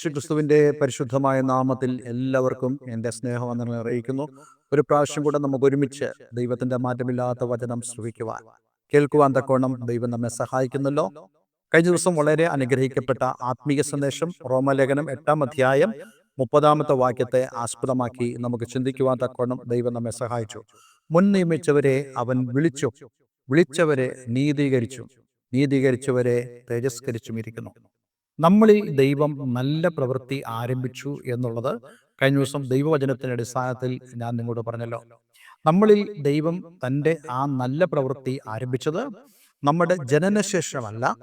യേശുക്രിസ്തുവിന്റെ പരിശുദ്ധമായ നാമത്തിൽ എല്ലാവർക്കും എൻ്റെ സ്നേഹവന്ദനം അറിയിക്കുന്നു. ഒരു പ്രാവശ്യം കൂടെ നമുക്ക് ഒരുമിച്ച് ദൈവത്തിന്റെ മാറ്റമില്ലാത്ത വചനം ശ്രവിക്കുവാൻ കേൾക്കുവാൻ തക്കോണം ദൈവം നമ്മെ സഹായിക്കുന്നല്ലോ. കഴിഞ്ഞ ദിവസം വളരെ അനുഗ്രഹിക്കപ്പെട്ട ആത്മീയ സന്ദേശം റോമലേഖനം 8-ാം അധ്യായം 30-ാമത്തെ വാക്യത്തെ ആസ്പദമാക്കി നമുക്ക് ചിന്തിക്കുവാൻ തക്കോണം ദൈവം നമ്മെ സഹായിച്ചു. മുൻ നിയമിച്ചവരെ അവൻ വിളിച്ചു, വിളിച്ചവരെ നീതീകരിച്ചു, നീതീകരിച്ചവരെ തേജസ്കരിച്ചും ഇരിക്കുന്നു. നമ്മളിൽ ദൈവം നല്ല പ്രവൃത്തി ആരംഭിച്ചു എന്നുള്ളത് കഴിഞ്ഞ ദിവസം ദൈവവചനത്തിന്റെ അടിസ്ഥാനത്തിൽ ഞാൻ നിങ്ങളോട് പറഞ്ഞല്ലോ. നമ്മളിൽ ദൈവം തൻ്റെ ആ നല്ല പ്രവൃത്തി ആരംഭിച്ചത് നമ്മുടെ ജനനശേഷമല്ല,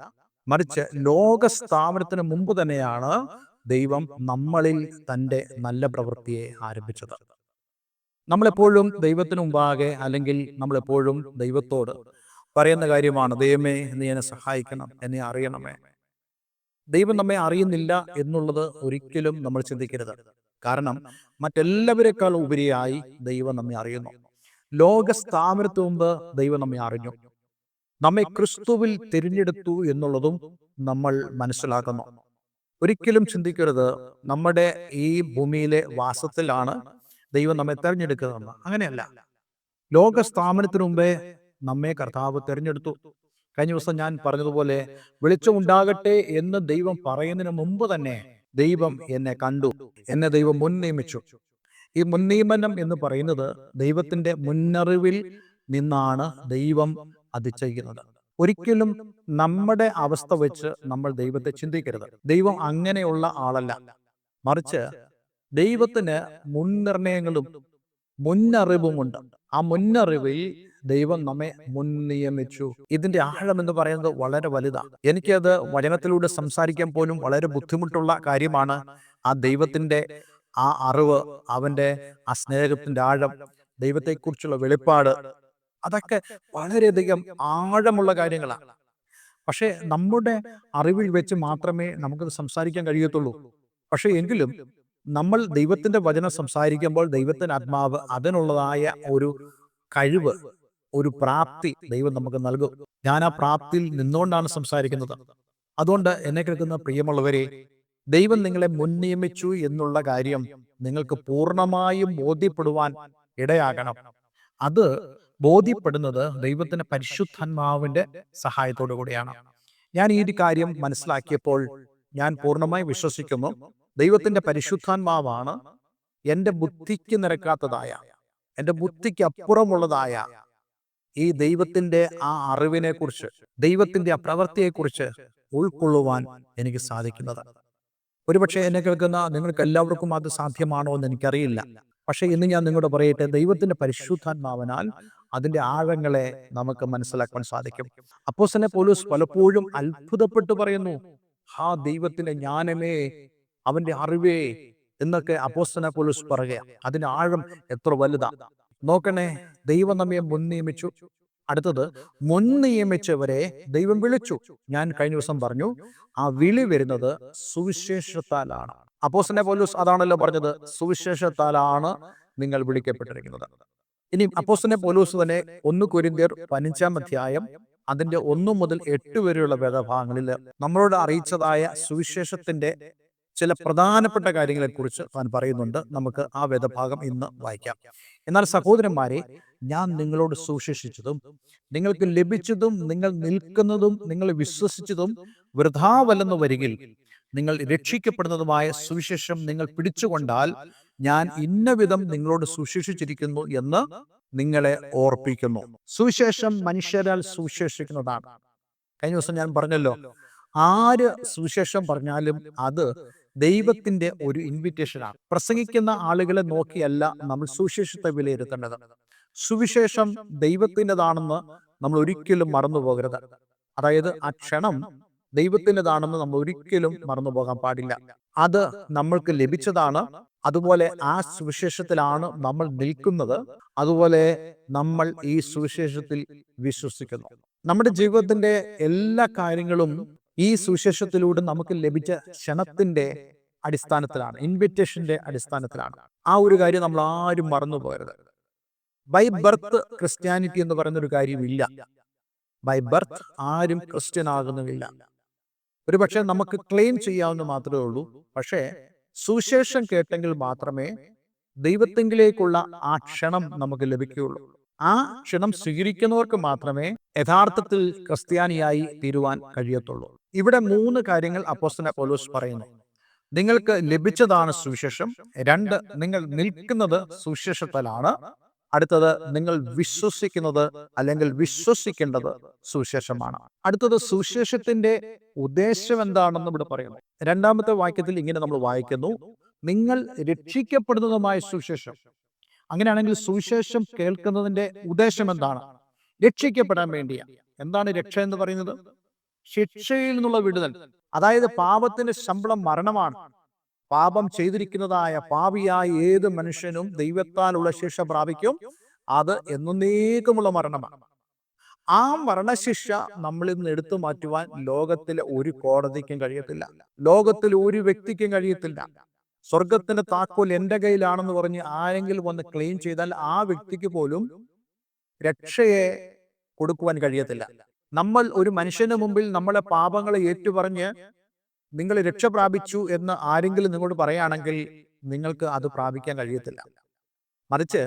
മറിച്ച് ലോകസ്ഥാപനത്തിന് മുമ്പ് തന്നെയാണ് ദൈവം നമ്മളിൽ തൻ്റെ നല്ല പ്രവൃത്തിയെ ആരംഭിച്ചത്. നമ്മളെപ്പോഴും ദൈവത്തിന് മുമ്പാകെ, അല്ലെങ്കിൽ നമ്മളെപ്പോഴും ദൈവത്തോട് പറയുന്ന കാര്യമാണ്, ദൈവമേ നീ എന്നെ സഹായിക്കണം, എന്നെ അറിയണമേ. ദൈവം നമ്മെ അറിയുന്നില്ല എന്നുള്ളത് ഒരിക്കലും നമ്മൾ ചിന്തിക്കരുത്. കാരണം മറ്റെല്ലാവരെക്കാൾ ഉപരിയായി ദൈവം നമ്മെ അറിയുന്നു. ലോകസ്ഥാപനത്തിന് മുമ്പ് ദൈവം നമ്മെ അറിഞ്ഞു. നമ്മെ ക്രിസ്തുവിൽ തിരഞ്ഞെടുത്തു എന്നുള്ളതും നമ്മൾ മനസ്സിലാക്കുന്നു. ഒരിക്കലും ചിന്തിക്കരുത് നമ്മുടെ ഈ ഭൂമിയിലെ വാസത്തിലാണ് ദൈവം നമ്മെ തെരഞ്ഞെടുക്കുന്നതെന്ന്. അങ്ങനെയല്ല. ലോകസ്ഥാപനത്തിന് മുമ്പേ നമ്മെ കർത്താവ് തിരഞ്ഞെടുത്തു. കഴിഞ്ഞ ദിവസം ഞാൻ പറഞ്ഞതുപോലെ, വെളിച്ചമുണ്ടാകട്ടെ എന്ന് ദൈവം പറയുന്നതിന് മുമ്പ് തന്നെ ദൈവം എന്നെ കണ്ടു, എന്നെ ദൈവം മുൻ നിയമിച്ചു. ഈ മുൻനിയമനം എന്ന് പറയുന്നത് ദൈവത്തിന്റെ മുന്നറിവിൽ നിന്നാണ് ദൈവം അത് ചെയ്യുന്നത്. ഒരിക്കലും നമ്മുടെ അവസ്ഥ വെച്ച് നമ്മൾ ദൈവത്തെ ചിന്തിക്കരുത്. ദൈവം അങ്ങനെയുള്ള ആളല്ല. മറിച്ച് ദൈവത്തിന് മുൻനിർണയങ്ങളും മുന്നറിവുമുണ്ട്. ആ മുന്നറിവിൽ ദൈവം നമ്മെ മുൻ നിയമിച്ചു. ഇതിന്റെ ആഴം എന്ന് പറയുന്നത് വളരെ വലുതാണ്. എനിക്കത് വചനത്തിലൂടെ സംസാരിക്കാൻ പോലും വളരെ ബുദ്ധിമുട്ടുള്ള കാര്യമാണ്. ആ ദൈവത്തിന്റെ ആ അറിവ്, അവന്റെ ആ സ്നേഹത്തിന്റെ ആഴം, ദൈവത്തെക്കുറിച്ചുള്ള വെളിപ്പാട്, അതൊക്കെ വളരെയധികം ആഴമുള്ള കാര്യങ്ങളാണ്. പക്ഷെ നമ്മുടെ അറിവിൽ വെച്ച് മാത്രമേ നമുക്കത് സംസാരിക്കാൻ കഴിയത്തുള്ളൂ. പക്ഷെ എങ്കിലും നമ്മൾ ദൈവത്തിന്റെ വചനം സംസാരിക്കുമ്പോൾ ദൈവത്തിന്റെ ആത്മാവ് അതിനുള്ളതായ ഒരു കഴിവ്, ഒരു പ്രാപ്തി ദൈവം നമുക്ക് നൽകും. ഞാൻ ആ പ്രാപ്തിയിൽ നിന്നുകൊണ്ടാണ് സംസാരിക്കുന്നത്. അതുകൊണ്ട് എന്നെ കേൾക്കുന്ന പ്രിയമുള്ളവരെ, ദൈവം നിങ്ങളെ മുൻ നിയമിച്ചു എന്നുള്ള കാര്യം നിങ്ങൾക്ക് പൂർണ്ണമായും ബോധ്യപ്പെടുവാൻ ഇടയാകണം. അത് ബോധ്യപ്പെടുന്നത് ദൈവത്തിന്റെ പരിശുദ്ധാത്മാവിന്റെ സഹായത്തോടു കൂടിയാണ്. ഞാൻ ഈ ഒരു കാര്യം മനസ്സിലാക്കിയപ്പോൾ ഞാൻ പൂർണ്ണമായി വിശ്വസിക്കുന്നു, ദൈവത്തിന്റെ പരിശുദ്ധാത്മാവാണ് എൻ്റെ ബുദ്ധിക്ക് നിരക്കാത്തതായ, എൻ്റെ ബുദ്ധിക്ക് അപ്പുറമുള്ളതായ ഈ ദൈവത്തിന്റെ ആ അറിവിനെ കുറിച്ച്, ദൈവത്തിന്റെ ആ പ്രവൃത്തിയെക്കുറിച്ച് ഉൾക്കൊള്ളുവാൻ എനിക്ക് സാധിക്കുന്നത്. ഒരുപക്ഷെ എന്നെ കേൾക്കുന്ന നിങ്ങൾക്ക് എല്ലാവർക്കും അത് സാധ്യമാണോ എന്ന് എനിക്കറിയില്ല. പക്ഷെ ഇന്ന് ഞാൻ നിങ്ങളോട് പറയട്ടെ, ദൈവത്തിന്റെ പരിശുദ്ധാത്മാവിനാൽ അതിന്റെ ആഴങ്ങളെ നമുക്ക് മനസ്സിലാക്കാൻ സാധിക്കും. അപ്പോസ്തലൻ പൗലോസ് പലപ്പോഴും അത്ഭുതപ്പെട്ടു പറയുന്നു, ഹാ ദൈവത്തിന്റെ ജ്ഞാനമേ, അവന്റെ അറിവേ എന്നൊക്കെ അപ്പോസ്തലൻ പൗലോസ് പറയുക. അതിന്റെ ആഴം എത്ര വലുതാ നോക്കണേ. ദൈവം നമ്മെ മുൻ നിയമിച്ചു. അടുത്തത്, മുൻ നിയമിച്ചവരെ ദൈവം വിളിച്ചു. ഞാൻ കഴിഞ്ഞ ദിവസം പറഞ്ഞു, ആ വിളി വരുന്നത് സുവിശേഷത്താലാണ്. അപ്പോസ്തലൻ പൗലോസ് അതാണല്ലോ പറഞ്ഞത്, സുവിശേഷത്താലാണ് നിങ്ങൾ വിളിക്കപ്പെട്ടിരിക്കുന്നത്. ഇനി അപ്പോസ്തലൻ പൗലോസ് തന്നെ 1 കൊരിന്ത്യർ 15-ാം അധ്യായം അതിന്റെ 1 മുതൽ 8 വരെയുള്ള വേദഭാഗങ്ങളിൽ നമ്മളോട് അറിയിച്ചതായ സുവിശേഷത്തിന്റെ ചില പ്രധാനപ്പെട്ട കാര്യങ്ങളെക്കുറിച്ച് താൻ പറയുന്നുണ്ട്. നമുക്ക് ആ വേദഭാഗം ഇന്ന് വായിക്കാം. എന്നാൽ സഹോദരന്മാരെ, ഞാൻ നിങ്ങളോട് സുവിശേഷിച്ചതും നിങ്ങൾക്ക് ലഭിച്ചതും നിങ്ങൾ നിൽക്കുന്നതും നിങ്ങൾ വിശ്വസിച്ചതും വൃഥാവല്ലെന്ന് വരികിൽ നിങ്ങൾ രക്ഷിക്കപ്പെടുന്നതുമായ സുവിശേഷം നിങ്ങൾ പിടിച്ചുകൊണ്ടാൽ ഞാൻ ഇന്ന വിധം നിങ്ങളോട് സുവിശേഷിച്ചിരിക്കുന്നു എന്ന് നിങ്ങളെ ഓർപ്പിക്കുന്നു. സുവിശേഷം മനുഷ്യരാൽ സുവിശേഷിക്കുന്നതാണ്. കഴിഞ്ഞ ദിവസം ഞാൻ പറഞ്ഞല്ലോ, ആര് സുവിശേഷം പറഞ്ഞാലും അത് ദൈവത്തിന്റെ ഒരു ഇൻവിറ്റേഷനാണ്. പ്രസംഗിക്കുന്ന ആളുകളെ നോക്കിയല്ല നമ്മൾ സുവിശേഷത്തെ വിലയിരുത്തേണ്ടത്. സുവിശേഷം ദൈവത്തിൻ്റെതാണെന്ന് നമ്മൾ ഒരിക്കലും മറന്നു പോകരുത്. അതായത് ആ ക്ഷണം ദൈവത്തിൻ്റെതാണെന്ന് നമ്മൾ ഒരിക്കലും മറന്നു പോകാൻ പാടില്ല. അത് നമ്മൾക്ക് ലഭിച്ചതാണ്. അതുപോലെ ആ സുവിശേഷത്തിലാണ് നമ്മൾ നിൽക്കുന്നത്. അതുപോലെ നമ്മൾ ഈ സുവിശേഷത്തിൽ വിശ്വസിക്കുന്നു. നമ്മുടെ ജീവിതത്തിന്റെ എല്ലാ കാര്യങ്ങളും ഈ സുവിശേഷത്തിലൂടെ നമുക്ക് ലഭിച്ച ക്ഷണത്തിന്റെ അടിസ്ഥാനത്തിലാണ്, ഇൻവിറ്റേഷന്റെ അടിസ്ഥാനത്തിലാണ്. ആ ഒരു കാര്യം നമ്മൾ ആരും മറന്നു പോകരുത്. ബൈ ബർത്ത് ക്രിസ്ത്യാനിറ്റി എന്ന് പറയുന്ന ഒരു കാര്യമില്ല. ബൈ ബർത്ത് ആരും ക്രിസ്ത്യൻ ആകുന്നുമില്ല. ഒരുപക്ഷെ നമുക്ക് ക്ലെയിം ചെയ്യാവുന്ന മാത്രമേ ഉള്ളൂ. പക്ഷേ സുവിശേഷം കേട്ടെങ്കിൽ മാത്രമേ ദൈവത്തിങ്കിലേക്കുള്ള ആ ക്ഷണം നമുക്ക് ലഭിക്കുകയുള്ളൂ. ആ ക്ഷണം സ്വീകരിക്കുന്നവർക്ക് മാത്രമേ യഥാർത്ഥത്തിൽ ക്രിസ്ത്യാനിയായി തീരുവാൻ കഴിയത്തുള്ളൂ. ഇവിടെ 3 കാര്യങ്ങൾ അപ്പോസ്തലൻ പൗലോസ് പറയുന്നു. നിങ്ങൾക്ക് ലഭിച്ചതാണ് സുവിശേഷം. 2, നിങ്ങൾ നിൽക്കുന്നത് സുവിശേഷത്താലാണ്. അടുത്തത്, നിങ്ങൾ വിശ്വസിക്കുന്നത് അല്ലെങ്കിൽ വിശ്വസിക്കേണ്ടത് സുവിശേഷമാണ്. അടുത്തത്, സുവിശേഷത്തിന്റെ ഉദ്ദേശം എന്താണെന്ന് ഇവിടെ പറയുന്നു. 2-ാമത്തെ വാക്യത്തിൽ ഇങ്ങനെ നമ്മൾ വായിക്കുന്നു, നിങ്ങൾ രക്ഷിക്കപ്പെടുന്നതുമായ സുവിശേഷം. അങ്ങനെയാണെങ്കിൽ സുവിശേഷം കേൾക്കുന്നതിന്റെ ഉദ്ദേശം എന്താണ്? രക്ഷിക്കപ്പെടാൻ വേണ്ടിയാണ്. എന്താണ് രക്ഷ എന്ന് പറയുന്നത്? ശിക്ഷയിൽ നിന്നുള്ള വിടുതൽ. അതായത് പാപത്തിന്റെ ശമ്പളം മരണമാണ്. പാപം ചെയ്തിരിക്കുന്നതായ പാപിയായ ഏത് മനുഷ്യനും ദൈവത്താലുള്ള ശിക്ഷ പ്രാപിക്കും. അത് എന്നേക്കുമുള്ള മരണമാണ്. ആ മരണശിക്ഷ നമ്മളിൽ നിന്ന് എടുത്തു മാറ്റുവാൻ ലോകത്തിലെ ഒരു കോടതിക്കും കഴിയത്തില്ല. ലോകത്തിൽ ഒരു വ്യക്തിക്കും കഴിയത്തില്ല. സ്വർഗത്തിന്റെ താക്കോൽ എന്റെ കയ്യിലാണെന്ന് പറഞ്ഞ് ആരെങ്കിലും വന്ന് ക്ലെയിം ചെയ്താൽ ആ വ്യക്തിക്ക് പോലും രക്ഷയെ കൊടുക്കുവാൻ കഴിയത്തില്ല. നമ്മൾ ഒരു മനുഷ്യന് മുമ്പിൽ നമ്മളെ പാപങ്ങളെ ഏറ്റുപറഞ്ഞ് നിങ്ങൾ രക്ഷ പ്രാപിച്ചു എന്ന് ആരെങ്കിലും നിങ്ങളോട് പറയുകയാണെങ്കിൽ നിങ്ങൾക്ക് അത് പ്രാപിക്കാൻ കഴിയത്തില്ല. മറിച്ച്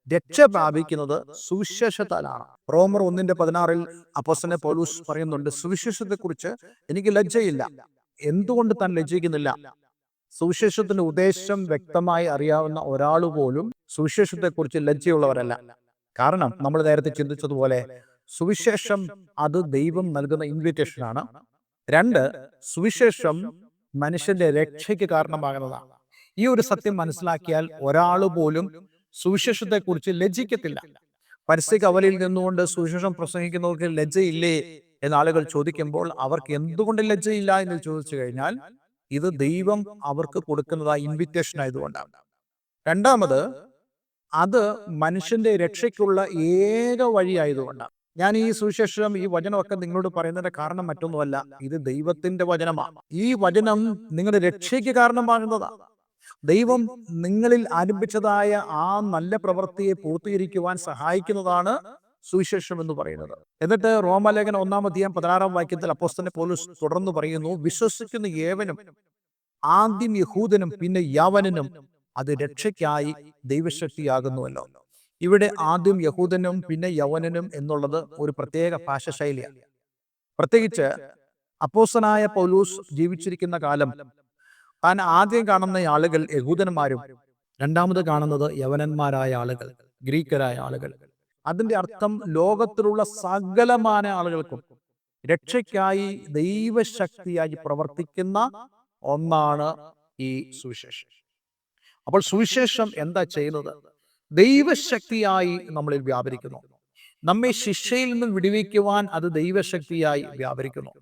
രക്ഷ പ്രാപിക്കുന്നത് സുവിശേഷത്താലാണ്. റോമർ 1:16 അപ്പോസ്തലൻ പൗലോസ് പറയുന്നുണ്ട്, സുവിശേഷത്തെക്കുറിച്ച് എനിക്ക് ലജ്ജയില്ല. എന്തുകൊണ്ട് താൻ ലജ്ജിക്കുന്നില്ല? സുവിശേഷത്തിന്റെ ഉദ്ദേശം വ്യക്തമായി അറിയാവുന്ന ഒരാൾ പോലും സുവിശേഷത്തെക്കുറിച്ച് ലജ്ജയുള്ളവരല്ല. കാരണം നമ്മൾ നേരത്തെ ചിന്തിച്ചതുപോലെ സുവിശേഷം അത് ദൈവം നൽകുന്ന ഇൻവിറ്റേഷനാണ്. 2, സുവിശേഷം മനുഷ്യന്റെ രക്ഷയ്ക്ക് കാരണമാകുന്നതാണ്. ഈ ഒരു സത്യം മനസ്സിലാക്കിയാൽ ഒരാൾ പോലും സുവിശേഷത്തെക്കുറിച്ച് ലജ്ജിക്കത്തില്ല. പരസ്യ കവലയിൽ നിന്നുകൊണ്ട് സുവിശേഷം പ്രസംഗിക്കുന്നവർക്ക് ലജ്ജയില്ലേ എന്ന് ആളുകൾ ചോദിക്കുമ്പോൾ അവർക്ക് എന്തുകൊണ്ട് ലജ്ജയില്ല എന്ന് ചോദിച്ചു കഴിഞ്ഞാൽ ഇത് ദൈവം അവർക്ക് കൊടുക്കുന്നതായ ഇൻവിറ്റേഷൻ ആയതുകൊണ്ടാണ്. 2-ാമത്, അത് മനുഷ്യന്റെ രക്ഷയ്ക്കുള്ള ഏക വഴിയായതുകൊണ്ടാണ്. ഞാൻ ഈ സുവിശേഷം, ഈ വചനമൊക്കെ നിങ്ങളോട് പറയുന്നതിന്റെ കാരണം മറ്റൊന്നുമല്ല, ഇത് ദൈവത്തിന്റെ വചനമാണ്. ഈ വചനം നിങ്ങളുടെ രക്ഷയ്ക്ക് കാരണമാകുന്നതാണ്. ദൈവം നിങ്ങളിൽ ആരംഭിച്ചതായ ആ നല്ല പ്രവൃത്തിയെ പൂർത്തീകരിക്കുവാൻ സഹായിക്കുന്നതാണ് സുവിശേഷം എന്ന് പറയുന്നത്. എന്നിട്ട് റോമാലേഖനം 1-ാം വാക്യത്തിൽ അപ്പോസ്തലൻ പൗലോസ് തുടർന്ന് പറയുന്നു, വിശ്വസിക്കുന്ന ഏവനും, ആദ്യം യഹൂദനും പിന്നെ യവനനും, അത് രക്ഷയ്ക്കായി ദൈവശക്തിയാകുന്നുവല്ലോ. ഇവിടെ ആദ്യം യഹൂദനും പിന്നെ യവനനും എന്നുള്ളത് ഒരു പ്രത്യേക ഭാഷ ശൈലിയാണ്. പ്രത്യേകിച്ച് അപ്പോസ്തലനായ പൗലോസ് ജീവിച്ചിരിക്കുന്ന കാലം താൻ ആദ്യം കാണുന്ന ആളുകൾ യഹൂദന്മാരും 2-ാമത് കാണുന്നത് യവനന്മാരായ ആളുകൾ, ഗ്രീക്കരായ ആളുകൾ. അതിന്റെ അർത്ഥം ലോകത്തിലുള്ള സകലമായ ആളുകൾക്കും രക്ഷയ്ക്കായി ദൈവശക്തിയായി പ്രവർത്തിക്കുന്ന ഒന്നാണ് ഈ സുവിശേഷം. അപ്പോൾ സുവിശേഷം എന്താ ചെയ്യുന്നത്? ദൈവശക്തിയായി നമ്മളിൽ വ്യാപരിക്കുന്നു. നമ്മെ ശിക്ഷയിൽ നിന്ന് വിടുവിക്കുവാൻ അത് ദൈവശക്തിയായി വ്യാപരിക്കുന്നു.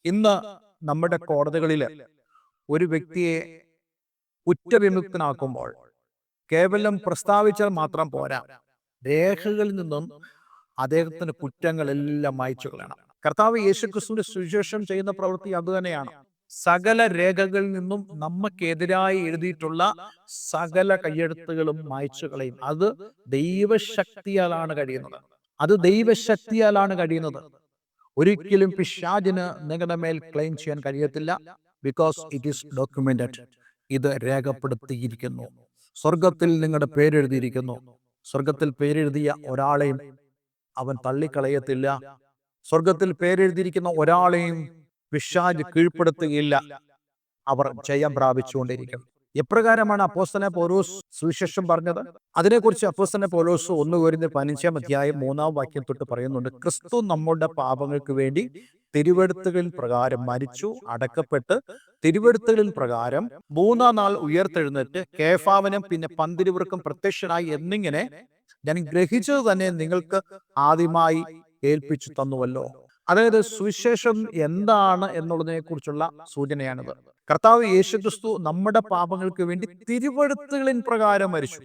ഇന്ന് നമ്മുടെ കോടതികളിൽ ഒരു വ്യക്തിയെ കുറ്റവിമുക്തനാക്കുമ്പോൾ കേവലം പ്രസ്താവിച്ചാൽ മാത്രം പോരാ, രേഖകളിൽ നിന്നും അദ്ദേഹത്തിന്റെ കുറ്റങ്ങളെല്ലാം മായ്ച്ചു കളയണം. കർത്താവ് യേശുക്രിസ്തുവിന്റെ സുവിശേഷം ചെയ്യുന്ന പ്രവൃത്തി അതുതന്നെയാണ്. സകല രേഖകളിൽ നിന്നും നമുക്കെതിരായി എഴുതിയിട്ടുള്ള സകല കയ്യെഴുത്തുകളും മായ്ച്ചു കളയും. അത് ദൈവശക്തിയാലാണ് കഴിയുന്നത്. ഒരിക്കലും പിശാചിന് നിങ്ങളുടെ മേൽ ക്ലെയിം ചെയ്യാൻ കഴിയത്തില്ല. Because it is documented. ഇത് രേഖപ്പെടുത്തിയിരിക്കുന്നു. സ്വർഗത്തിൽ നിങ്ങളുടെ പേരെഴുതിയിരിക്കുന്നു. സ്വർഗത്തിൽ പേരെഴുതിയ ഒരാളെയും അവൻ തള്ളിക്കളയത്തില്ല. സ്വർഗത്തിൽ പേരെഴുതിയിരിക്കുന്ന ഒരാളെയും പിശാച് കീഴ്പ്പെടുത്തുകയില്ല. അവർ ജയം പ്രാപിച്ചുകൊണ്ടിരിക്കും. എപ്രകാരമാണ് അപ്പോസ്തലൻ പൗലോസ് സുവിശേഷം പറഞ്ഞത്? അതിനെക്കുറിച്ച് അപ്പോസ്തലൻ പൗലോസ് 1 കൊരിന്ത്യർ 15-ാം വാക്യം തൊട്ട് പറയുന്നുണ്ട്, ക്രിസ്തു നമ്മുടെ പാപങ്ങൾക്ക് വേണ്ടി തിരുവെഴുത്തുകളിൻ പ്രകാരം മരിച്ചു, അടക്കപ്പെട്ട് തിരുവെഴുത്തുകളിൻ പ്രകാരം 3-ാം നാൾ ഉയർത്തെഴുന്നേറ്റ് കേഫാവിനും പിന്നെ 12 പ്രത്യക്ഷനായി എന്നിങ്ങനെ ഞാൻ ഗ്രഹിച്ചത് തന്നെ നിങ്ങൾക്ക് ആദ്യമായി ഏൽപ്പിച്ചു തന്നുവല്ലോ. അതായത് സുവിശേഷം എന്താണ് എന്നുള്ളതിനെ കുറിച്ചുള്ള സൂചനയാണിത്. കർത്താവ് യേശുക്രിസ്തു നമ്മുടെ പാപങ്ങൾക്ക് വേണ്ടി തിരുവെഴുത്തുകളിൻ പ്രകാരം മരിച്ചു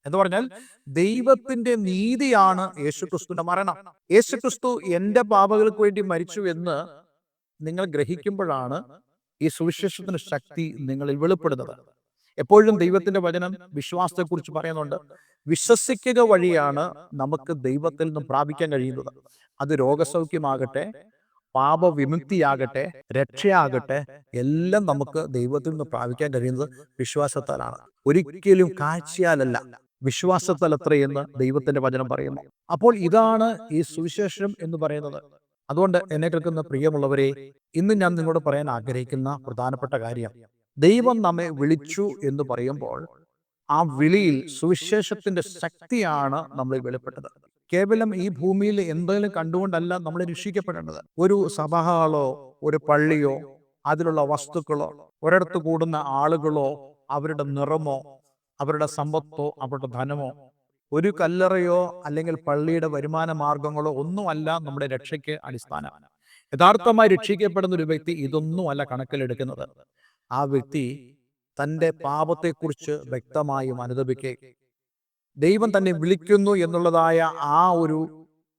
എന്ന് പറഞ്ഞാൽ ദൈവത്തിന്റെ നീതിയാണ് യേശുക്രിസ്തുവിന്റെ മരണം. യേശുക്രിസ്തു എന്റെ പാപങ്ങൾക്ക് വേണ്ടി മരിച്ചു എന്ന് നിങ്ങൾ ഗ്രഹിക്കുമ്പോഴാണ് ഈ സുവിശേഷത്തിന്റെ ശക്തി നിങ്ങളിൽ വെളിപ്പെടുന്നത്. എപ്പോഴും ദൈവത്തിന്റെ വചനം വിശ്വാസത്തെക്കുറിച്ച് പറയുന്നുണ്ട്. വിശ്വസിക്കുക വഴിയാണ് നമുക്ക് ദൈവത്തിൽ നിന്നും പ്രാപിക്കാൻ കഴിയുന്നത്. അത് രോഗസൗഖ്യമാകട്ടെ, പാപവിമുക്തിയാകട്ടെ, രക്ഷയാകട്ടെ, എല്ലാം നമുക്ക് ദൈവത്തിൽ നിന്ന് പ്രാപിക്കാൻ കഴിയുന്നത് വിശ്വാസത്താലാണ്. ഒരിക്കലും കാഴ്ചയാലല്ല, വിശ്വാസത്താൽ അത്രയെന്ന് ദൈവത്തിന്റെ വചനം പറയുന്നു. അപ്പോൾ ഇതാണ് ഈ സുവിശേഷം എന്ന് പറയുന്നത്. അതുകൊണ്ട് എന്നെ കേൾക്കുന്ന പ്രിയമുള്ളവരെ, ഇന്ന് ഞാൻ നിങ്ങളോട് പറയാൻ ആഗ്രഹിക്കുന്ന പ്രധാനപ്പെട്ട കാര്യം, ദൈവം നമ്മെ വിളിച്ചു എന്ന് പറയുമ്പോൾ ആ വിളിയിൽ സുവിശേഷത്തിന്റെ ശക്തിയാണ് നമ്മൾ വെളിപ്പെട്ടത്. കേവലം ഈ ഭൂമിയിൽ എന്തെങ്കിലും കണ്ടുകൊണ്ടല്ല നമ്മൾ രക്ഷിക്കപ്പെടേണ്ടത്. ഒരു സഭകളോ ഒരു പള്ളിയോ അതിലുള്ള വസ്തുക്കളോ ഒരിടത്ത് കൂടുന്ന ആളുകളോ അവരുടെ നിറമോ അവരുടെ സമ്പത്തോ അവരുടെ ധനമോ ഒരു കല്ലറയോ അല്ലെങ്കിൽ പള്ളിയുടെ വരുമാന മാർഗങ്ങളോ ഒന്നുമല്ല നമ്മുടെ രക്ഷയ്ക്ക് അടിസ്ഥാനം. യഥാർത്ഥമായി രക്ഷിക്കപ്പെടുന്ന ഒരു വ്യക്തി ഇതൊന്നുമല്ല കണക്കിലെടുക്കുന്നത്. ആ വ്യക്തി തൻ്റെ പാപത്തെക്കുറിച്ച് വ്യക്തമായും അനുതപിക്കുകയും ദൈവം തന്നെ വിളിക്കുന്നു എന്നുള്ളതായ ആ ഒരു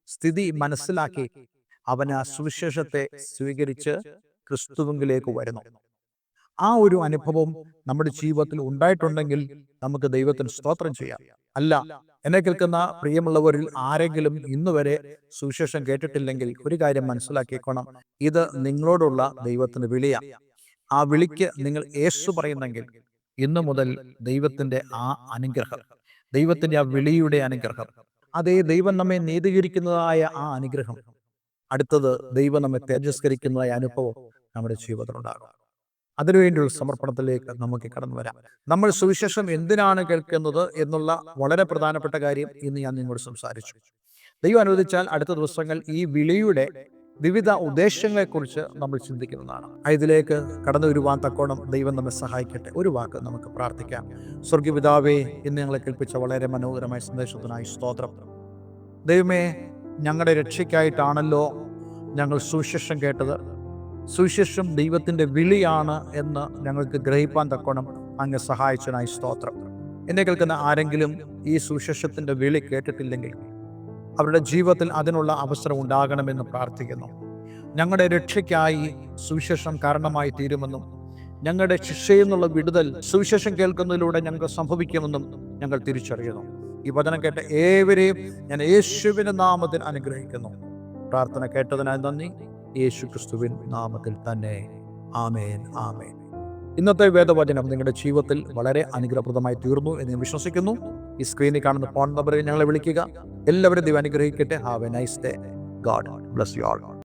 സ്ഥിതി മനസ്സിലാക്കി അവൻ ആ സുവിശേഷത്തെ സ്വീകരിച്ച് ക്രിസ്തുവിലേക്ക് വരുന്നു. ആ ഒരു അനുഭവം നമ്മുടെ ജീവിതത്തിൽ ഉണ്ടായിട്ടുണ്ടെങ്കിൽ നമുക്ക് ദൈവത്തിന് സ്തോത്രം ചെയ്യാം. അല്ല, എന്നെ കേൾക്കുന്ന പ്രിയമുള്ളവരിൽ ആരെങ്കിലും ഇന്നുവരെ സുവിശേഷം കേട്ടിട്ടില്ലെങ്കിൽ ഒരു കാര്യം മനസ്സിലാക്കിക്കോണം, ഇത് നിങ്ങളോടുള്ള ദൈവത്തിന്റെ വിളിയാണ്. ആ വിളിക്ക് നിങ്ങൾ യേശു പറയുന്നെങ്കിൽ ഇന്നു മുതൽ ദൈവത്തിന്റെ ആ അനുഗ്രഹം, ദൈവത്തിന്റെ ആ വിളിയുടെ അനുഗ്രഹം, അതേ ദൈവം നമ്മെ നീതീകരിക്കുന്നതായ ആ അനുഗ്രഹം, അടുത്തത് ദൈവം നമ്മെ തേജസ്കരിക്കുന്നതായ അനുഭവം നമ്മുടെ ജീവിതത്തിലുണ്ടാകും. അതിനുവേണ്ടിയുള്ള സമർപ്പണത്തിലേക്ക് നമുക്ക് കടന്നു വരാം. നമ്മൾ സുവിശേഷം എന്തിനാണ് കേൾക്കുന്നത് എന്നുള്ള വളരെ പ്രധാനപ്പെട്ട കാര്യം ഇന്ന് ഞാൻ നിങ്ങളോട് സംസാരിച്ചു. ദൈവം അനുവദിച്ചാൽ അടുത്ത ദിവസങ്ങൾ ഈ വിളിയുടെ വിവിധ ഉദ്ദേശങ്ങളെക്കുറിച്ച് നമ്മൾ ചിന്തിക്കുന്നതാണ്. ഇതിലേക്ക് കടന്നു വരുവാൻ തക്കോണം ദൈവം നമ്മെ സഹായിക്കട്ടെ. ഒരു വാക്ക് നമുക്ക് പ്രാർത്ഥിക്കാം. സ്വർഗീയ പിതാവേ, ഇന്ന് ഞങ്ങളെ കേൾപ്പിച്ച വളരെ മനോഹരമായ സന്ദേശത്തിനായി സ്തോത്രം. ദൈവമേ, ഞങ്ങളുടെ രക്ഷയ്ക്കായിട്ടാണല്ലോ ഞങ്ങൾ സുവിശേഷം കേട്ടത്. സുവിശേഷം ദൈവത്തിൻ്റെ വിളിയാണ് എന്ന് ഞങ്ങൾക്ക് ഗ്രഹിപ്പാൻ തക്കോണം അങ്ങ് സഹായിച്ചതിനായി സ്തോത്രം. എന്നെ കേൾക്കുന്ന ആരെങ്കിലും ഈ സുവിശേഷത്തിൻ്റെ വിളി കേട്ടിട്ടില്ലെങ്കിൽ അവരുടെ ജീവിതത്തിൽ അതിനുള്ള അവസരം ഉണ്ടാകണമെന്ന് പ്രാർത്ഥിക്കുന്നു. ഞങ്ങളുടെ രക്ഷയ്ക്കായി സുവിശേഷം കാരണമായി തീരുമെന്നും ഞങ്ങളുടെ ശിക്ഷയിൽ നിന്നുള്ള വിടുതൽ സുവിശേഷം കേൾക്കുന്നതിലൂടെ ഞങ്ങൾക്ക് സംഭവിക്കുമെന്നും ഞങ്ങൾ തിരിച്ചറിയുന്നു. ഈ വചനം കേട്ട ഏവരെയും ഞാൻ യേശുവിൻ്റെ നാമത്തിൽ അനുഗ്രഹിക്കുന്നു. പ്രാർത്ഥന കേട്ടതിനായി നന്ദി. യേശു ക്രിസ്തുവിൻ നാമത്തിൽ തന്നെ. ആമേൻ, ആമേൻ. ഇന്നത്തെ വേദവചനം നിങ്ങളുടെ ജീവിതത്തിൽ വളരെ അനുഗ്രഹപ്രദമായി തീർന്നു എന്ന് ഞാൻ വിശ്വസിക്കുന്നു. ഈ സ്ക്രീനിൽ കാണുന്ന ഫോൺ നമ്പറിൽ ഞങ്ങളെ വിളിക്കുക. എല്ലാവരും ദൈവം അനുഗ്രഹിക്കട്ടെ. Have A nice day. God bless you all.